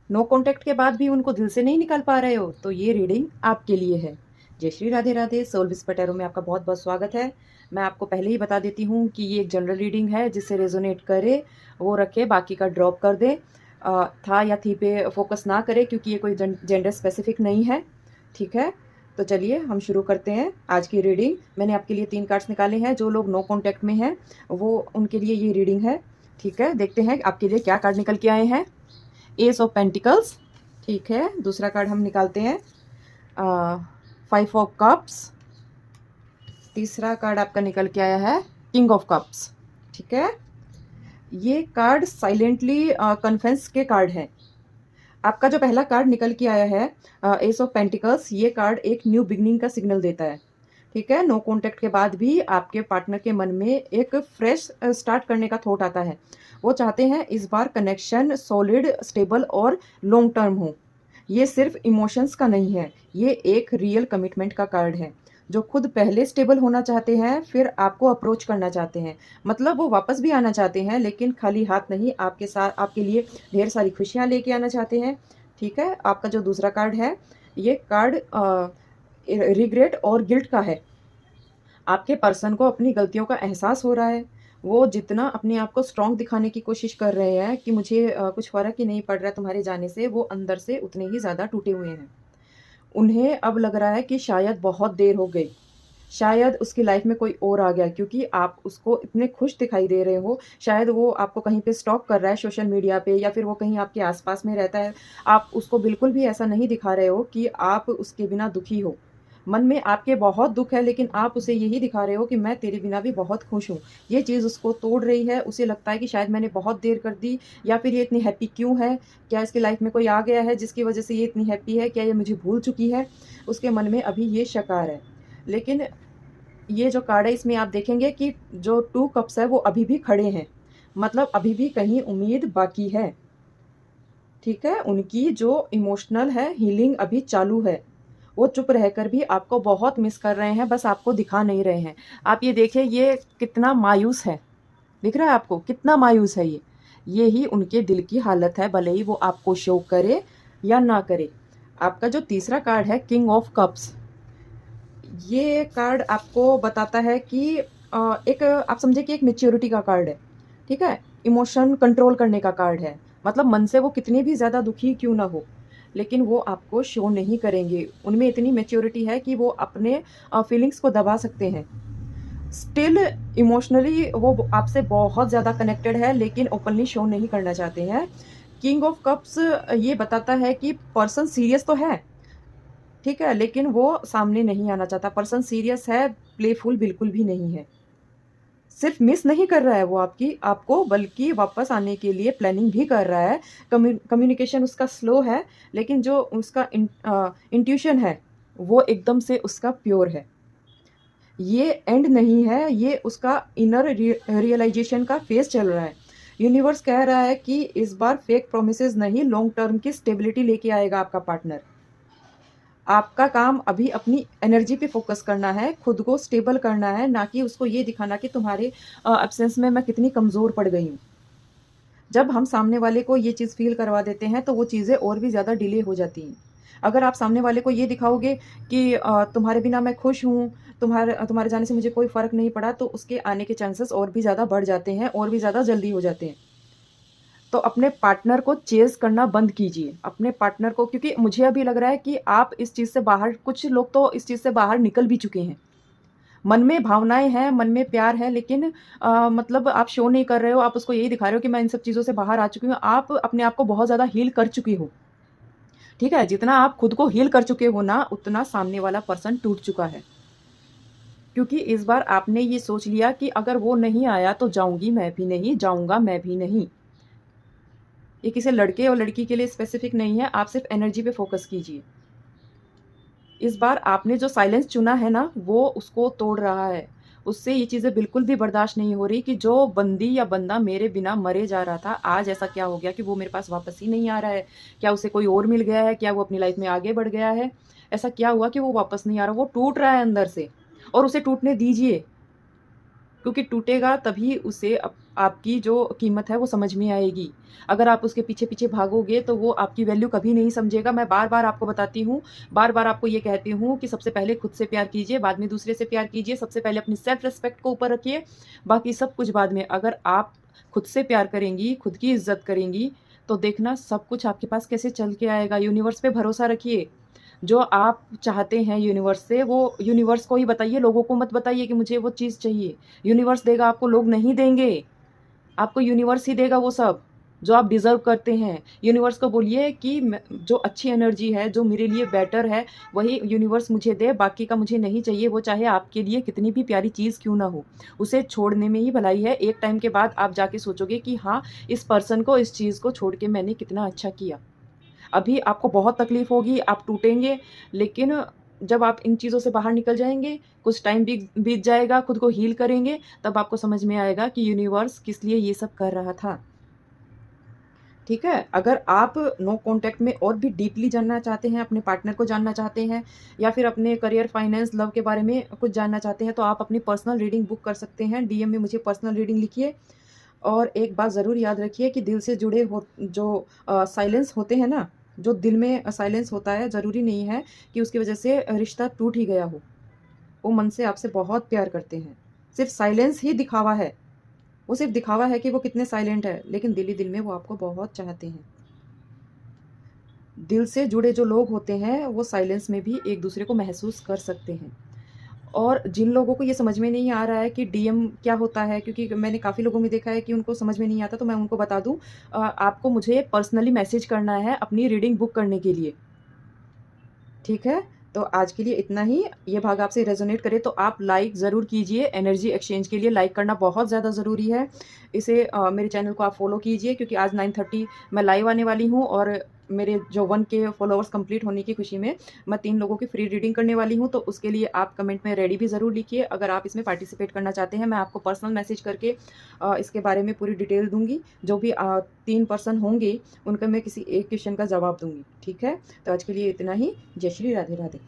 No contact के बाद भी उनको दिल से नहीं निकाल पा रहे हो, तो ये रीडिंग आपके लिए है। जय Shri Radhe Radhe. Soul whisper tarot में आपका बहुत बहुत स्वागत है। मैं आपको पहले ही बता देती हूँ कि ये एक जनरल रीडिंग है, जिससे रेजोनेट करे वो रखे, बाकी का ड्रॉप कर दे। था या थी पे फोकस ना करे, क्योंकि ये कोई जेंडर स्पेसिफिक नहीं है। ठीक है, तो चलिए हम शुरू करते हैं आज की रीडिंग। मैंने आपके लिए 3 कार्ड्स निकाले हैं। जो लोग नो कॉन्टैक्ट में हैं वो उनके लिए ये रीडिंग है। ठीक है, देखते हैं आपके लिए क्या कार्ड निकल के आए हैं। S of pentacles. ठीक है, दूसरा कार्ड हम निकालते हैं 5 ऑफ कप्स। तीसरा कार्ड आपका निकल के आया है किंग ऑफ कप्स। ठीक है, ये कार्ड साइलेंटली कन्फेंस के कार्ड है। आपका जो पहला कार्ड निकल के आया है एस ऑफ पेंटिकल्स, ये कार्ड एक न्यू बिगनिंग का सिग्नल देता है। ठीक है, नो कॉन्टैक्ट के बाद भी आपके पार्टनर के मन में एक फ्रेश स्टार्ट करने का थॉट आता है। वो चाहते हैं इस बार कनेक्शन सॉलिड, स्टेबल और लॉन्ग टर्म हो। ये सिर्फ इमोशंस का नहीं है, ये एक रियल कमिटमेंट का कार्ड है। जो खुद पहले स्टेबल होना चाहते हैं, फिर आपको अप्रोच करना चाहते हैं। मतलब वो वापस भी आना चाहते हैं, लेकिन खाली हाथ नहीं, आपके साथ आपके लिए ढेर सारी खुशियाँ लेके आना चाहते हैं। ठीक है, आपका जो दूसरा कार्ड है, ये कार्ड रिग्रेट और गिल्ट का है। आपके पर्सन को अपनी गलतियों का एहसास हो रहा है। वो जितना अपने आप को स्ट्रॉन्ग दिखाने की कोशिश कर रहे हैं कि मुझे कुछ फ़र्क ही नहीं पड़ रहा है तुम्हारे जाने से, वो अंदर से उतने ही ज़्यादा टूटे हुए हैं। उन्हें अब लग रहा है कि शायद बहुत देर हो गई, शायद उसकी लाइफ में कोई और आ गया, क्योंकि आप उसको इतने खुश दिखाई दे रहे हो। शायद वो आपको कहीं पे स्टॉक कर रहा है सोशल मीडिया पे, या फिर वो कहीं आपके आसपास में रहता है। आप उसको बिल्कुल भी ऐसा नहीं दिखा रहे हो कि आप उसके बिना दुखी हो। मन में आपके बहुत दुख है, लेकिन आप उसे यही दिखा रहे हो कि मैं तेरे बिना भी बहुत खुश हूँ। ये चीज़ उसको तोड़ रही है। उसे लगता है कि शायद मैंने बहुत देर कर दी, या फिर ये इतनी हैप्पी क्यों है। क्या इसकी लाइफ में कोई आ गया है जिसकी वजह से ये इतनी हैप्पी है? क्या ये मुझे भूल चुकी है? उसके मन में अभी ये शक आ रहा है। लेकिन ये जो कार्ड है, इसमें आप देखेंगे कि जो 2 कप्स है वो अभी भी खड़े हैं। मतलब अभी भी कहीं उम्मीद बाकी है। ठीक है, उनकी जो इमोशनल है हीलिंग अभी चालू है। वो चुप रहकर भी आपको बहुत मिस कर रहे हैं, बस आपको दिखा नहीं रहे हैं। आप ये देखिए, ये कितना मायूस है। दिख रहा है आपको कितना मायूस है ये? ये ही उनके दिल की हालत है, भले ही वो आपको शो करे या ना करे। आपका जो तीसरा कार्ड है किंग ऑफ कप्स, ये कार्ड आपको बताता है कि एक आप समझे कि एक मैच्योरिटी का कार्ड है। ठीक है, इमोशन कंट्रोल करने का कार्ड है। मतलब मन से वो कितने भी ज़्यादा दुखी क्यों ना हो, लेकिन वो आपको शो नहीं करेंगे। उनमें इतनी मैच्योरिटी है कि वो अपने फीलिंग्स को दबा सकते हैं। स्टिल इमोशनली वो आपसे बहुत ज़्यादा कनेक्टेड है, लेकिन ओपनली शो नहीं करना चाहते हैं। किंग ऑफ कप्स ये बताता है कि पर्सन सीरियस तो है, ठीक है, लेकिन वो सामने नहीं आना चाहता। पर्सन सीरियस है, प्लेफुल बिल्कुल भी नहीं है। सिर्फ मिस नहीं कर रहा है वो आपको, बल्कि वापस आने के लिए प्लानिंग भी कर रहा है। कम्युनिकेशन उसका स्लो है, लेकिन जो उसका इंट्यूशन है वो एकदम से उसका प्योर है। ये एंड नहीं है, ये उसका इनर रियलाइजेशन का फेज चल रहा है। यूनिवर्स कह रहा है कि इस बार फेक प्रोमिसेस नहीं, लॉन्ग टर्म की स्टेबिलिटी लेके आएगा आपका पार्टनर। आपका काम अभी अपनी एनर्जी पे फोकस करना है, खुद को स्टेबल करना है, ना कि उसको ये दिखाना कि तुम्हारे एब्सेंस में मैं कितनी कमज़ोर पड़ गई हूँ। जब हम सामने वाले को ये चीज़ फ़ील करवा देते हैं, तो वो चीज़ें और भी ज़्यादा डिले हो जाती हैं। अगर आप सामने वाले को ये दिखाओगे कि तुम्हारे बिना मैं खुश हूँ, तुम्हारे जाने से मुझे कोई फ़र्क नहीं पड़ा, तो उसके आने के चांसेस और भी ज़्यादा बढ़ जाते हैं, और भी ज़्यादा जल्दी हो जाते हैं। तो अपने पार्टनर को चेज़ करना बंद कीजिए। अपने पार्टनर को, क्योंकि मुझे अभी लग रहा है कि आप इस चीज़ से बाहर, कुछ लोग तो इस चीज़ से बाहर निकल भी चुके हैं। मन में भावनाएँ हैं, मन में प्यार है, लेकिन मतलब आप शो नहीं कर रहे हो, आप उसको यही दिखा रहे हो कि मैं इन सब चीज़ों से बाहर आ चुकी हूँ। आप अपने आप को बहुत ज़्यादा हील कर चुकी हो। ठीक है? जितना आप खुद को हील कर चुके हो ना, उतना सामने वाला पर्सन टूट चुका है। क्योंकि इस बार आपने ये सोच लिया कि अगर वो नहीं आया तो जाऊँगी मैं भी नहीं, जाऊँगा मैं भी नहीं। ये किसी लड़के और लड़की के लिए स्पेसिफिक नहीं है, आप सिर्फ़ एनर्जी पे फ़ोकस कीजिए। इस बार आपने जो साइलेंस चुना है ना, वो उसको तोड़ रहा है। उससे ये चीज़ें बिल्कुल भी बर्दाश्त नहीं हो रही कि जो बंदी या बंदा मेरे बिना मरे जा रहा था, आज ऐसा क्या हो गया कि वो मेरे पास वापस ही नहीं आ रहा है? क्या उसे कोई और मिल गया है? क्या वो अपनी लाइफ़ में आगे बढ़ गया है? ऐसा क्या हुआ कि वो वापस नहीं आ रहा? वो टूट रहा है अंदर से, और उसे टूटने दीजिए। क्योंकि टूटेगा तभी उसे आपकी जो कीमत है वो समझ में आएगी। अगर आप उसके पीछे-पीछे भागोगे तो वो आपकी वैल्यू कभी नहीं समझेगा। मैं बार-बार आपको बताती हूँ, बार-बार आपको ये कहती हूँ कि सबसे पहले खुद से प्यार कीजिए, बाद में दूसरे से प्यार कीजिए। सबसे पहले अपनी सेल्फ रिस्पेक्ट को ऊपर रखिए, बाकी सब कुछ बाद में। अगर आप खुद से प्यार करेंगी, खुद की इज़्ज़त करेंगी, तो देखना सब कुछ आपके पास कैसे चल के आएगा। यूनिवर्स पे भरोसा रखिए। जो आप चाहते हैं यूनिवर्स से, वो यूनिवर्स को ही बताइए, लोगों को मत बताइए कि मुझे वो चीज़ चाहिए। यूनिवर्स देगा आपको, लोग नहीं देंगे। आपको यूनिवर्स ही देगा वो सब, जो आप डिज़र्व करते हैं। यूनिवर्स को बोलिए कि मैं जो अच्छी एनर्जी है, जो मेरे लिए बेटर है, वही यूनिवर्स मुझे दे, बाकी का मुझे नहीं चाहिए। वो चाहे आपके लिए कितनी भी प्यारी चीज़ क्यों ना हो, उसे छोड़ने में ही भलाई है। एक टाइम के बाद आप जाके सोचोगे कि हाँ, इस पर्सन को, इस चीज़ को छोड़ के मैंने कितना अच्छा किया। अभी आपको बहुत तकलीफ़ होगी, आप टूटेंगे, लेकिन जब आप इन चीज़ों से बाहर निकल जाएँगे, कुछ टाइम बीत जाएगा, खुद को हील करेंगे, तब आपको समझ में आएगा कि यूनिवर्स किस लिए ये सब कर रहा था। ठीक है? अगर आप नो कॉन्टैक्ट में और भी डीपली जानना चाहते हैं, अपने पार्टनर को जानना चाहते हैं या फिर अपने करियर, फाइनेंस, लव के बारे में कुछ जानना चाहते हैं, तो आप अपनी पर्सनल रीडिंग बुक कर सकते हैं। डीएम में मुझे पर्सनल रीडिंग लिखिए। और एक बात ज़रूर याद रखिए कि दिल से जुड़े हो जो साइलेंस होते हैं ना, जो दिल में साइलेंस होता है, ज़रूरी नहीं है कि उसकी वजह से रिश्ता टूट ही गया हो। वो मन से आपसे बहुत प्यार करते हैं। सिर्फ़ साइलेंस ही दिखावा है। वो सिर्फ़ दिखावा है कि वो कितने साइलेंट है, लेकिन दिल ही दिल में वो आपको बहुत चाहते हैं। दिल से जुड़े जो लोग होते हैं, वो साइलेंस में भी एक-दूसरे को महसूस कर सकते हैं। और जिन लोगों को ये समझ में नहीं आ रहा है कि डीएम क्या होता है, क्योंकि मैंने काफ़ी लोगों में देखा है कि उनको समझ में नहीं आता, तो मैं उनको बता दूँ आपको मुझे पर्सनली मैसेज करना है अपनी रीडिंग बुक करने के लिए, ठीक है? तो आज के लिए इतना ही। ये भाग आपसे रेज़ोनेट करे तो आप लाइक ज़रूर कीजिए। एनर्जी एक्सचेंज के लिए लाइक करना बहुत ज़्यादा ज़रूरी है। इसे मेरे चैनल को आप फ़ॉलो कीजिए, क्योंकि आज 9:30 मैं लाइव आने वाली हूँ और मेरे जो 1 के फॉलोवर्स कंप्लीट होने की खुशी में मैं 3 लोगों की फ्री रीडिंग करने वाली हूँ। तो उसके लिए आप कमेंट में रेडी भी ज़रूर लिखिए। अगर आप इसमें पार्टिसिपेट करना चाहते हैं, मैं आपको पर्सनल मैसेज करके इसके बारे में पूरी डिटेल दूँगी। जो भी 3 पर्सन होंगे, उनका मैं किसी एक क्वेश्चन का जवाब दूँगी, ठीक है? तो आज के लिए इतना ही। जय श्री राधे राधे।